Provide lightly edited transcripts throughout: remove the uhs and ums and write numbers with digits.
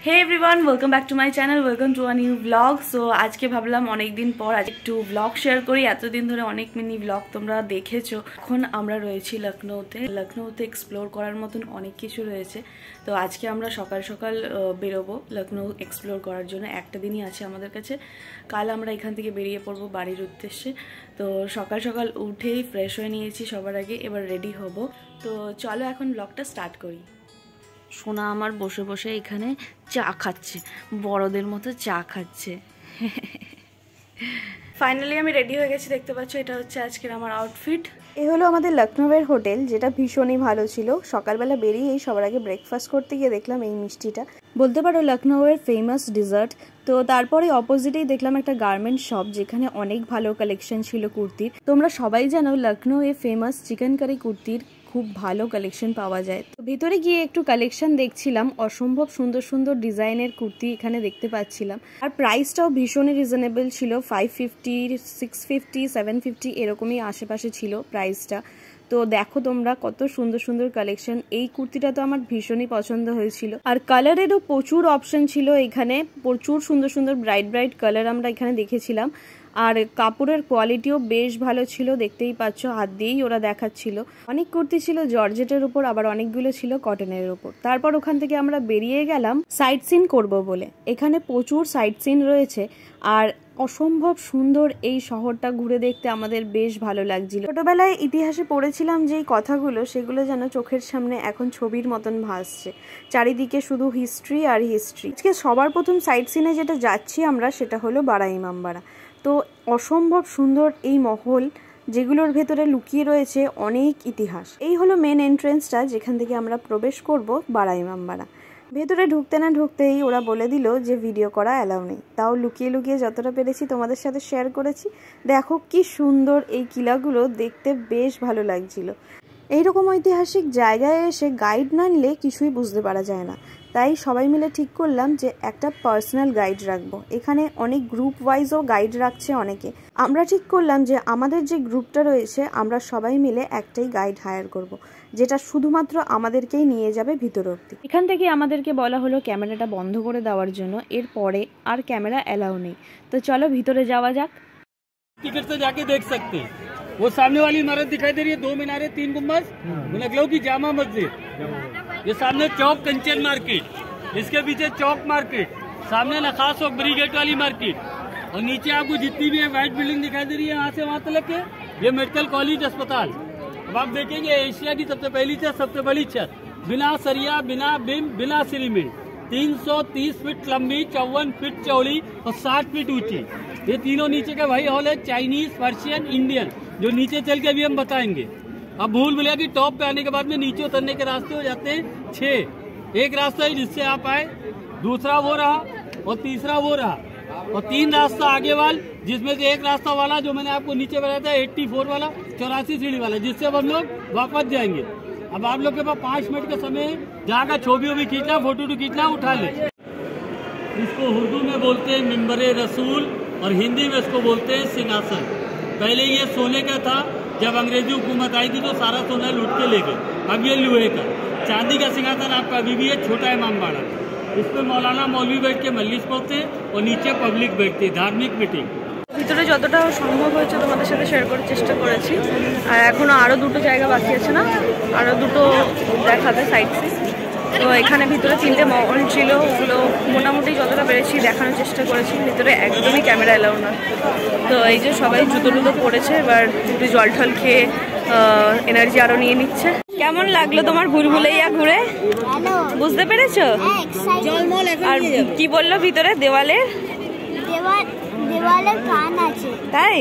Hey everyone welcome back to my channel welcome to a new vlog. So आज के भाबलाम अनेक दिन पर आज एकटू व्लॉग शेयर करी। एतदिन धरे अनेक मिनी व्लॉग तोमरा देखेছো। এখন আমরা রয়েছি লখনউতে এক্সপ্লোর করার মতন অনেক কিছু রয়েছে। তো আজকে আমরা সকাল সকাল বেরোবো লখনউ এক্সপ্লোর করার জন্য। একটা দিনই আছে আমাদের কাছে, কাল আমরা এখান থেকে বেরিয়ে পড়বো বাড়ির উদ্দেশ্যে। তো সকাল সকাল উঠেই ফ্রেশ হয়ে নিয়েছি সবার আগে, এবার রেডি হব। তো চলো এখন ব্লগটা স্টার্ট করি। সোনা আমার বসে বসে এখানে চা খাচ্ছে, বড়দের মতো চা খাচ্ছে। ফাইনালি আমি রেডি হয়ে গেছি, দেখতে পাচ্ছ এটা হচ্ছে আজকের আমার আউটফিট। এ হলো আমাদের লখনউয়ের হোটেল, যেটা ভীষণই ভালো ছিল। সকালবেলা বেরিয়েই সবার আগে ব্রেকফাস্ট করতে গিয়ে দেখলাম এই মিষ্টিটা, বলতে পারো লখনউয়ের ফেমাস ডিজার্ট। তো তারপরে অপোজিটেই দেখলাম একটা গার্মেন্ট শপ, যেখানে অনেক ভালো কালেকশন ছিল কুর্তির। তোমরা সবাই জানো লখনউয়ে ফেমাস চিকেন কারি কুর্তির খুব ভালো কালেকশন পাওয়া যায়। তো ভিতরে গিয়ে একটু কালেকশন দেখছিলাম, অসম্ভব সুন্দর সুন্দর ডিজাইনের কুর্তি এখানে দেখতে পাচ্ছিলাম। আর প্রাইসটাও ভীষণই রিজনেবল ছিল, 550, 650, 750 এরকমই আশেপাশে ছিল প্রাইসটা। তো দেখো তোমরা কত সুন্দর সুন্দর কালেকশন। এই কুর্তিটা তো আমার ভীষণই পছন্দ হয়েছিল। আর কালারেরও প্রচুর অপশন ছিল এখানে, প্রচুর সুন্দর সুন্দর ব্রাইট ব্রাইট কালার আমরা এখানে দেখেছিলাম। আর কাপড়ের কোয়ালিটিও বেশ ভালো ছিল, দেখতেই পাচ্ছ হাত দিয়েই ওরা দেখাচ্ছিল। অনেক কুর্তি ছিল জর্জেটের উপর, আবার অনেকগুলো ছিল কটনের উপর। তারপর ওখান থেকে আমরা বেরিয়ে গেলাম সাইট সিন করবো বলে। এখানে প্রচুর সাইট সিন রয়েছে আর অসম্ভব সুন্দর এই শহরটা ঘুরে দেখতে আমাদের বেশ ভালো লাগছিল। ছোটবেলায় ইতিহাসে পড়েছিলাম যেই কথাগুলো, সেগুলো যেন চোখের সামনে এখন ছবির মতন ভাসছে। চারিদিকে শুধু হিস্ট্রি আর হিস্ট্রি। আজকে সবার প্রথম সাইট সিনে যেটা যাচ্ছি আমরা, সেটা হলো বাড়া ইমামবাড়া। তো অসম্ভব সুন্দর এই মহল, যেগুলোর ভেতরে লুকিয়ে রয়েছে অনেক ইতিহাস। এই হলো মেন এন্ট্রেন্সটা, যেখান থেকে আমরা প্রবেশ করব বাড়া ইমামবাড়া। ভেতরে ঢুকতে না ঢুকতেই ওরা বলে দিল যে ভিডিও করা অ্যালাউ নেই। তাও লুকিয়ে লুকিয়ে যতটা পেরেছি তোমাদের সাথে শেয়ার করেছি। দেখো কি সুন্দর এই কিলাগুলো, দেখতে বেশ ভালো লাগছিল। এইরকম ঐতিহাসিক জায়গায় এসে গাইড না নিলে কিছুই বুঝতে পারা যায় না। তাই সবাই মিলে ঠিক করলাম যে একটা পার্সোনাল গাইড রাখবো। এখানে অনেক গ্রুপ ওয়াইজও গাইড রাখছে অনেকে। আমরা ঠিক করলাম যে আমাদের যে গ্রুপটা রয়েছে, আমরা সবাই মিলে একটাই গাইড হায়ার করব, যেটা শুধুমাত্র আমাদেরকেই নিয়ে যাবে ভিতর অব্দি। এখান থেকে আমাদেরকে বলা হলো ক্যামেরাটা বন্ধ করে দেওয়ার জন্য, এরপরে আর ক্যামেরা অ্যালাউ নেই। তো চলো ভিতরে যাওয়া যাক। टिकट से जाके देख सकते हैं। वो सामने वाली इमारत दिखाई दे रही है, 2 मीनारे 3 गुम्बद, लखनऊ की जामा मस्जिद। ये सामने चौक कंचन मार्केट, इसके पीछे चौक मार्केट, सामने नखास चौक ब्रिगेड वाली मार्केट, और नीचे आपको जितनी भी व्हाइट बिल्डिंग दिखाई दे रही है यहाँ से वहाँ तक के, ये मेडिकल कॉलेज अस्पताल। अब आप देखेंगे एशिया की सबसे पहली छत, सबसे बड़ी छत, बिना सरिया, बिना बिम, बिना सीमेंट, 330 फीट लंबी, 54 फीट चौड़ी और 60 फीट ऊंची। ये तीनों नीचे का वही हॉल है, चाइनीज, पर्शियन, इंडियन, जो नीचे चल के अभी हम बताएंगे। अब भूल भुलैया की टॉप पे आने के बाद में नीचे उतरने के रास्ते हो जाते हैं 6। एक रास्ता है जिससे आप आए, दूसरा वो रहा और तीसरा वो रहा, और 3 रास्ता आगे वाल, जिसमें से एक रास्ता वाला जो मैंने आपको नीचे बताया था 84 वाला, 84 सीढ़ी वाला, जिससे अब हम लोग वापस जाएंगे। अब आप लोग के पास 5 मिनट का समय, जहाँ का छवि भी खींचना, फोटो खींचना, उठा ले। इसको उर्दू में बोलते हैं मिंबर रसूल और हिंदी में इसको बोलते हैं सिंहासन। पहले ये सोने का था, जब अंग्रेजी हुकूमत आई थी तो सारा सोना लूट के ले गए। अब ये लोहे का, चांदी का सिंहासन आपका अभी भी है, छोटा इमामबाड़ा। इस पे मौलाना मौलवी बैठ के मजलिस पढ़ते हैं और नीचे पब्लिक बैठती है, धार्मिक मीटिंग। ভিতরে যতটা সম্ভব হয়েছে তোমাদের সাথে শেয়ার করার চেষ্টা করেছি। আর এখনো আরো দুটো জায়গা বাকি আছে না, আরো দুটো দেখাবে সাইড সিন। তো এখানে ভিতরে 3টে মহল ছিল, ওগুলো মোটামুটি যতটা পেরেছি দেখানোর চেষ্টা করেছি। ভিতরে একদমই ক্যামেরা এলাও না। তো এই যে সবাই জুতো টুতো পড়েছে, এবার একটু জল টল খেয়ে এনার্জি আরো নিয়ে নিচ্ছে। কেমন লাগলো তোমার ভুলভুলাইয়া ঘুরে, বুঝতে পেরেছো? আর কি বললো ভিতরে দেওয়ালের কান আছে, তাই?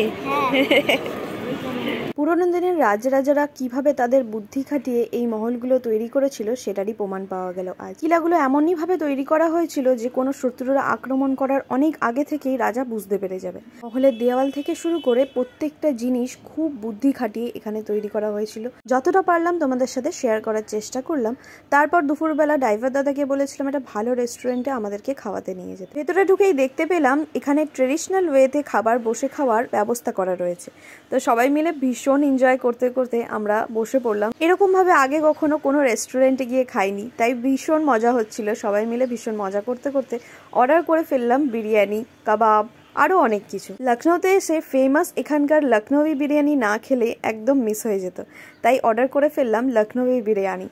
পুরনো দিনের রাজরাজারা কিভাবে তাদের বুদ্ধি খাটিয়ে এই মহলগুলো তৈরি করেছিল, সেটারই প্রমাণ পাওয়া গেল আজ। কিলাগুলো এমনই ভাবে তৈরি করা হয়েছিল যে কোনো শত্রুরা আক্রমণ করার অনেক আগে থেকেই রাজা বুঝতে পেরে যাবে। মহলের দেওয়াল থেকে শুরু করে প্রত্যেকটা জিনিস খুব বুদ্ধি খাটিয়ে এখানে তৈরি করা হয়েছিল। যতটা পারলাম তোমাদের সাথে শেয়ার করার চেষ্টা করলাম। তারপর দুপুরবেলা ড্রাইভার দাদাকে বলেছিলাম একটা ভালো রেস্টুরেন্টে আমাদেরকে খাওয়াতে নিয়ে যেতে। ভেতরে ঢুকেই দেখতে পেলাম এখানে ট্রেডিশনাল ওয়েতে খাবার বসে খাওয়ার ব্যবস্থা করা রয়েছে। তো সবাই মিলে ভীষণ এনজয় করতে করতে আমরা বসে পড়লাম। এরকম ভাবে আগে কখনো কোনো রেস্টুরেন্টে গিয়ে খাইনি, তাই ভীষণ মজা হচ্ছিল। সবাই মিলে ভীষণ মজা করতে করতে অর্ডার করে ফেললাম বিরিয়ানি, কাবাব, আরও অনেক কিছু। লখনৌতে এসে ফেমাস এখানকার লখনৌই বিরিয়ানি না খেলে একদম মিস হয়ে যেত, তাই অর্ডার করে ফেললাম লখনৌই বিরিয়ানি।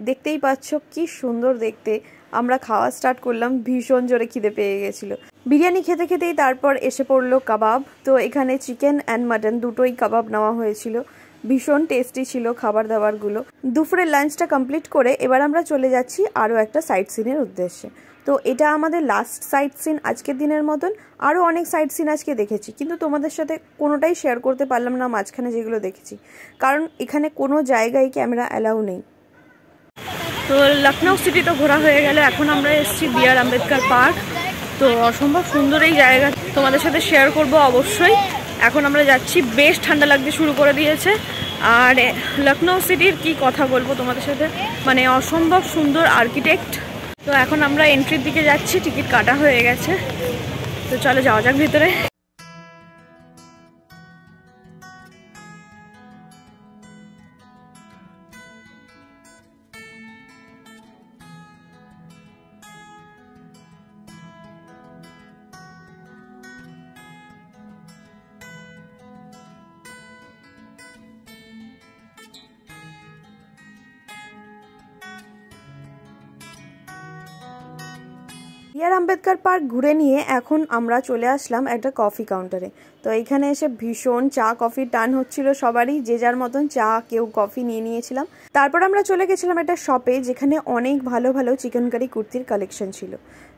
দেখতেই পাচ্ছ কি সুন্দর দেখতে। আমরা খাওয়া স্টার্ট করলাম, ভীষণ জোরে খিদে পেয়ে গেছিলো। বিরিয়ানি খেতে খেতেই তারপর এসে পড়লো কাবাব। তো এখানে চিকেন অ্যান্ড মাটন দুটোই কাবাব নেওয়া হয়েছিল। ভীষণ টেস্টি ছিল খাবার দাবারগুলো। দুপুরের লাঞ্চটা কমপ্লিট করে এবার আমরা চলে যাচ্ছি আরও একটা সাইট সিনের উদ্দেশ্যে। তো এটা আমাদের লাস্ট সাইট সিন আজকের দিনের মতন। আরও অনেক সাইট সিন আজকে দেখেছি, কিন্তু তোমাদের সাথে কোনোটাই শেয়ার করতে পারলাম না মাঝখানে যেগুলো দেখেছি, কারণ এখানে কোনো জায়গায় ক্যামেরা অ্যালাউ নেই। তো লখনৌ সিটি তো ঘোরা হয়ে গেল, এখন আমরা এসেছি বি.আর. আম্বেদকর পার্ক। তো অসম্ভব সুন্দর এই জায়গা, তোমাদের সাথে শেয়ার করব অবশ্যই। এখন আমরা যাচ্ছি, বেশ ঠান্ডা লাগতে শুরু করে দিয়েছে। আর লখনৌ সিটির কি কথা বলবো তোমাদের সাথে, মানে অসম্ভব সুন্দর আর্কিটেক্ট। তো এখন আমরা এন্ট্রির দিকে যাচ্ছি, টিকিট কাটা হয়ে গেছে। তো চলো যাওয়া যাক ভিতরে। বি.আর. আম্বেদকর পার্ক ঘুরে নিয়ে এখন আমরা চলে আসলাম একটা কফি কাউন্টারে। তো এখানে এসে ভীষণ চা কফির টান হচ্ছিল সবারই, যে যার মতন চা কেউ কফি নিয়ে নিয়েছিলাম। তারপর আমরা চলে গেছিলাম একটা শপে, যেখানে অনেক ভালো ভালো চিকেন কারি কুর্তির কালেকশন ছিল।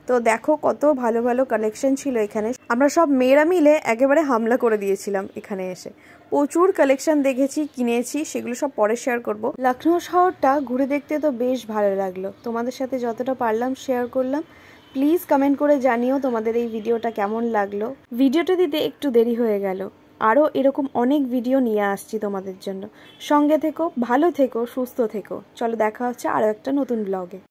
তো দেখো কত ভালো ভালো কালেকশন ছিল এখানে। আমরা সব মেয়েরা মিলে একেবারে হামলা করে দিয়েছিলাম এখানে এসে। প্রচুর কালেকশন দেখেছি, কিনেছি, সেগুলো সব পরে শেয়ার করব। লখনৌ শহরটা ঘুরে দেখতে তো বেশ ভালো লাগলো, তোমাদের সাথে যতটা পারলাম শেয়ার করলাম। প্লিজ কমেন্ট করে জানিও তোমাদের এই ভিডিওটা কেমন লাগলো। ভিডিওটা দিতে একটু দেরি হয়ে গেল, আরও এরকম অনেক ভিডিও নিয়ে আসছি তোমাদের জন্য। সঙ্গে থেকো, ভালো থেকো, সুস্থ থেকো। চলো দেখা হচ্ছে আরও একটা নতুন ব্লগে।